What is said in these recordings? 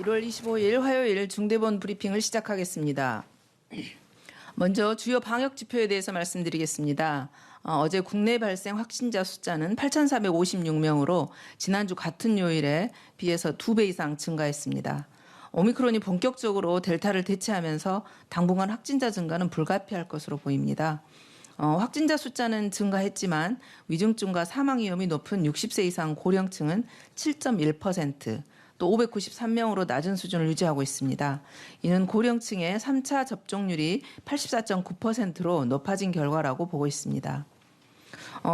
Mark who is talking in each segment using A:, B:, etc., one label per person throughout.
A: 1월 25일 화요일 중대본 브리핑을 시작하겠습니다. 먼저 주요 방역 지표에 대해서 말씀드리겠습니다. 어제 국내 발생 확진자 숫자는 8,456명으로 지난주 같은 요일에 비해서 2배 이상 증가했습니다. 오미크론이 본격적으로 델타를 대체하면서 당분간 확진자 증가는 불가피할 것으로 보입니다. 확진자 숫자는 증가했지만 위중증과 사망 위험이 높은 60세 이상 고령층은 7.1%, 또 593명으로 낮은 수준을 유지하고 있습니다. 이는 고령층의 3차 접종률이 84.9%로 높아진 결과라고 보고 있습니다.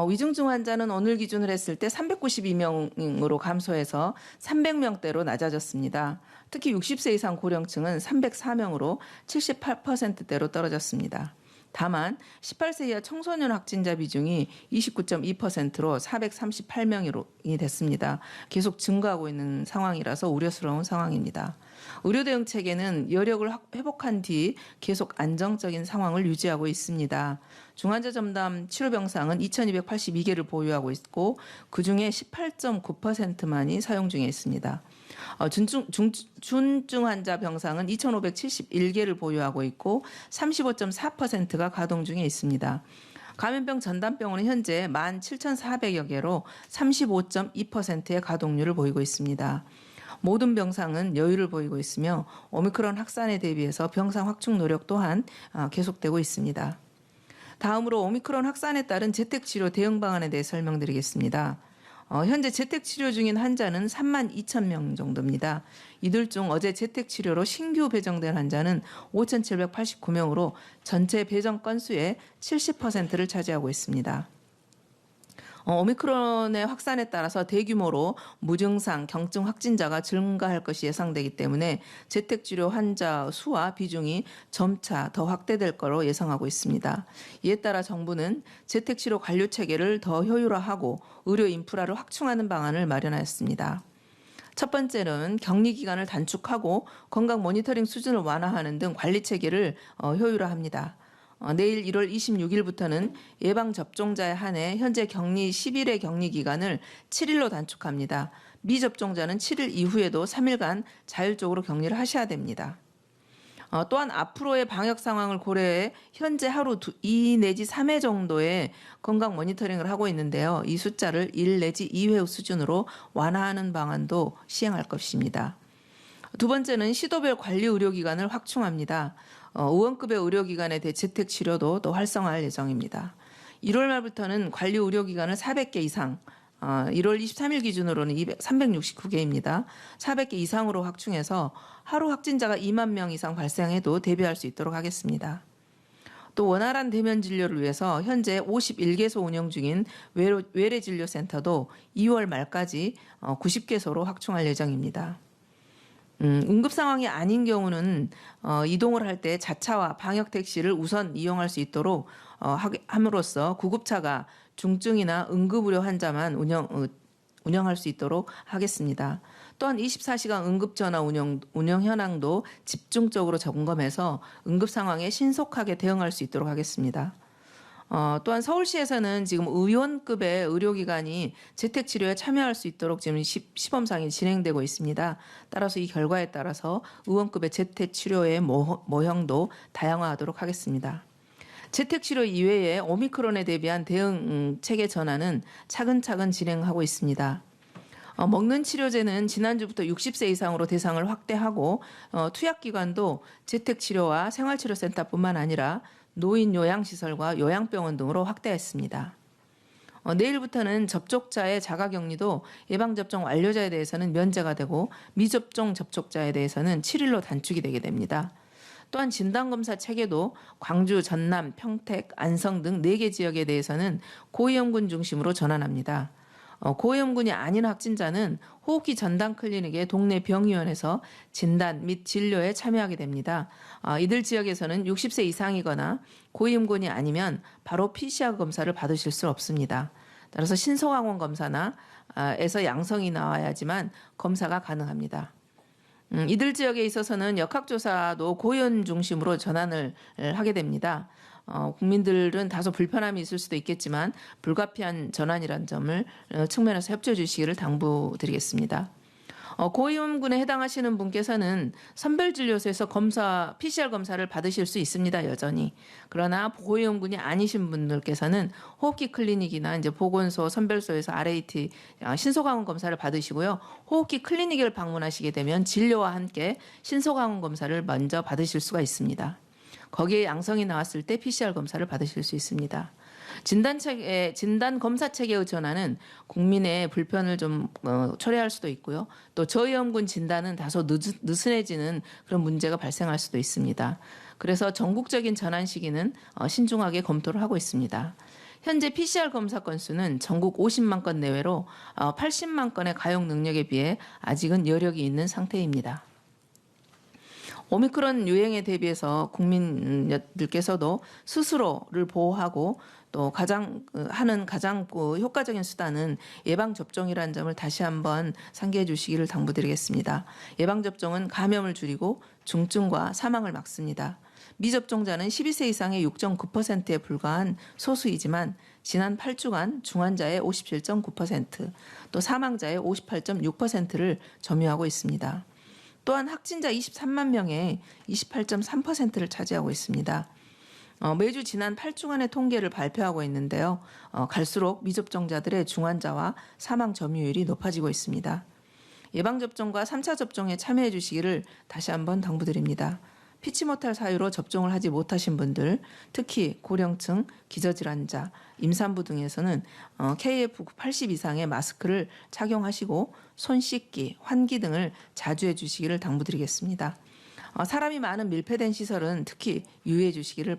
A: 위중증 환자는 오늘 기준으로 했을 때 392명으로 감소해서 300명대로 낮아졌습니다. 특히 60세 이상 고령층은 304명으로 78%대로 떨어졌습니다. 다만 18세 이하 청소년 확진자 비중이 29.2%로 438명이 됐습니다. 계속 증가하고 있는 상황이라서 우려스러운 상황입니다. 의료 대응 체계는 여력을 회복한 뒤 계속 안정적인 상황을 유지하고 있습니다. 중환자 전담 치료 병상은 2,282개를 보유하고 있고 그중에 18.9%만이 사용 중에 있습니다. 준증 환자 병상은 2,571개를 보유하고 있고 35.4%가 가동 중에 있습니다. 감염병 전담병원은 현재 17,400여 개로 35.2%의 가동률을 보이고 있습니다. 모든 병상은 여유를 보이고 있으며 오미크론 확산에 대비해서 병상 확충 노력 또한 계속되고 있습니다. 다음으로 오미크론 확산에 따른 재택치료 대응 방안에 대해 설명드리겠습니다. 현재 재택치료 중인 환자는 32,000명 정도입니다. 이들 중 어제 재택치료로 신규 배정된 환자는 5,789명으로 전체 배정 건수의 70%를 차지하고 있습니다. 오미크론의 확산에 따라서 대규모로 무증상, 경증 확진자가 증가할 것이 예상되기 때문에 재택치료 환자 수와 비중이 점차 더 확대될 거로 예상하고 있습니다. 이에 따라 정부는 재택치료 관료 체계를 더 효율화하고 의료 인프라를 확충하는 방안을 마련하였습니다. 첫 번째는 격리 기간을 단축하고 건강 모니터링 수준을 완화하는 등 관리 체계를 효율화합니다. 내일 1월 26일부터는 예방접종자에 한해 현재 격리 10일의 격리 기간을 7일로 단축합니다. 미접종자는 7일 이후에도 3일간 자율적으로 격리를 하셔야 됩니다. 또한 앞으로의 방역 상황을 고려해 현재 하루 2 내지 3회 정도의 건강 모니터링을 하고 있는데요. 이 숫자를 1 내지 2회 수준으로 완화하는 방안도 시행할 것입니다. 두 번째는 시도별 관리 의료기관을 확충합니다. 의원급의 의료기관에 대해 재택치료도 또 활성화할 예정입니다. 1월 말부터는 관리 의료기관을 400개 이상, 1월 23일 기준으로는 369개입니다. 400개 이상으로 확충해서 하루 확진자가 2만 명 이상 발생해도 대비할 수 있도록 하겠습니다. 또 원활한 대면 진료를 위해서 현재 51개소 운영 중인 외래진료센터도 2월 말까지 90개소로 확충할 예정입니다. 응급 상황이 아닌 경우는 이동을 할 때 자차와 방역 택시를 우선 이용할 수 있도록 함으로써 구급차가 중증이나 응급의료 환자만 운영할 수 있도록 하겠습니다. 또한 24시간 응급전화 운영 현황도 집중적으로 점검해서 응급 상황에 신속하게 대응할 수 있도록 하겠습니다. 또한 서울시에서는 지금 의원급의 의료기관이 재택치료에 참여할 수 있도록 지금 시범상이 진행되고 있습니다. 따라서 이 결과에 따라서 의원급의 재택치료의 모형도 다양화하도록 하겠습니다. 재택치료 이외에 오미크론에 대비한 대응 체계 전환은 차근차근 진행하고 있습니다. 먹는 치료제는 지난주부터 60세 이상으로 대상을 확대하고 투약기관도 재택치료와 생활치료센터뿐만 아니라 노인 요양시설과 요양병원 등으로 확대했습니다. 내일부터는 접촉자의 자가격리도 예방접종 완료자에 대해서는 면제가 되고 미접종 접촉자에 대해서는 7일로 단축이 되게 됩니다. 또한 진단검사 체계도 광주, 전남, 평택, 안성 등 4개 지역에 대해서는 고위험군 중심으로 전환합니다. 고위험군이 아닌 확진자는 호흡기 전담 클리닉의 동네 병의원에서 진단 및 진료에 참여하게 됩니다. 이들 지역에서는 60세 이상이거나 고위험군이 아니면 바로 PCR 검사를 받으실 수 없습니다. 따라서 신속항원 검사나 에서 양성이 나와야지만 검사가 가능합니다. 이들 지역에 있어서는 역학조사도 고위험 중심으로 전환을 하게 됩니다. 국민들은 다소 불편함이 있을 수도 있겠지만 불가피한 전환이라는 점을 측면에서 협조해 주시기를 당부드리겠습니다. 고위험군에 해당하시는 분께서는 선별진료소에서 PCR 검사를 받으실 수 있습니다, 여전히. 그러나 고위험군이 아니신 분들께서는 호흡기 클리닉이나 이제 보건소, 선별소에서 RAT 신속항원 검사를 받으시고요. 호흡기 클리닉을 방문하시게 되면 진료와 함께 신속항원 검사를 먼저 받으실 수가 있습니다. 거기에 양성이 나왔을 때 PCR 검사를 받으실 수 있습니다. 진단 검사 체계의 전환은 국민의 불편을 좀 초래할 수도 있고요. 또 저위험군 진단은 다소 느슨해지는 그런 문제가 발생할 수도 있습니다. 그래서 전국적인 전환 시기는 신중하게 검토를 하고 있습니다. 현재 PCR 검사 건수는 전국 50만 건 내외로 80만 건의 가용 능력에 비해 아직은 여력이 있는 상태입니다. 오미크론 유행에 대비해서 국민들께서도 스스로를 보호하고 또 가장 효과적인 수단은 예방접종이라는 점을 다시 한번 상기해 주시기를 당부드리겠습니다. 예방접종은 감염을 줄이고 중증과 사망을 막습니다. 미접종자는 12세 이상의 6.9%에 불과한 소수이지만 지난 8주간 중환자의 57.9%, 또 사망자의 58.6%를 점유하고 있습니다. 또한 확진자 23만 명의 28.3%를 차지하고 있습니다. 매주 지난 8주간의 통계를 발표하고 있는데요. 갈수록 미접종자들의 중환자와 사망 점유율이 높아지고 있습니다. 예방접종과 3차 접종에 참여해 주시기를 다시 한번 당부드립니다. 피치 못할 사유로 접종을 하지 못하신 분들, 특히 고령층, 기저질환자, 임산부 등에서는 KF80 이상의 마스크를 착용하시고 손 씻기, 환기 등을 자주 해주시기를 당부드리겠습니다. 사람이 많은 밀폐된 시설은 특히 유의해 주시기를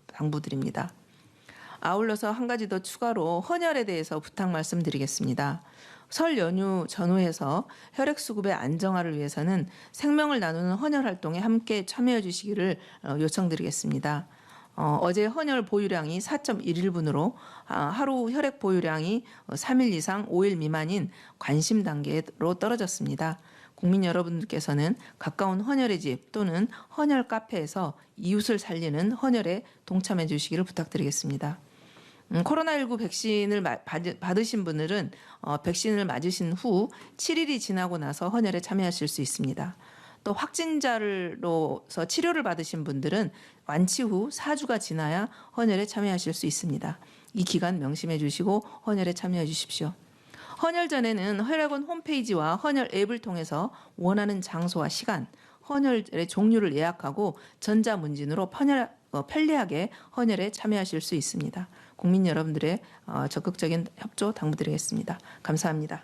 A: 당부드립니다. 아울러서 한 가지 더 추가로 헌혈에 대해서 부탁 말씀드리겠습니다. 설 연휴 전후해서 혈액수급의 안정화를 위해서는 생명을 나누는 헌혈 활동에 함께 참여해 주시기를 요청드리겠습니다. 어제 헌혈 보유량이 4.11분으로 하루 혈액 보유량이 3일 이상 5일 미만인 관심 단계로 떨어졌습니다. 국민 여러분들께서는 가까운 헌혈의 집 또는 헌혈 카페에서 이웃을 살리는 헌혈에 동참해 주시기를 부탁드리겠습니다. 코로나19 백신을 받으신 분들은 백신을 맞으신 후 7일이 지나고 나서 헌혈에 참여하실 수 있습니다. 또 확진자로서 치료를 받으신 분들은 완치 후 4주가 지나야 헌혈에 참여하실 수 있습니다. 이 기간 명심해 주시고 헌혈에 참여해 주십시오. 헌혈 전에는 혈액원 홈페이지와 헌혈 앱을 통해서 원하는 장소와 시간, 헌혈의 종류를 예약하고 전자문진으로 편리하게 헌혈에 참여하실 수 있습니다. 국민 여러분들의 적극적인 협조 당부드리겠습니다. 감사합니다.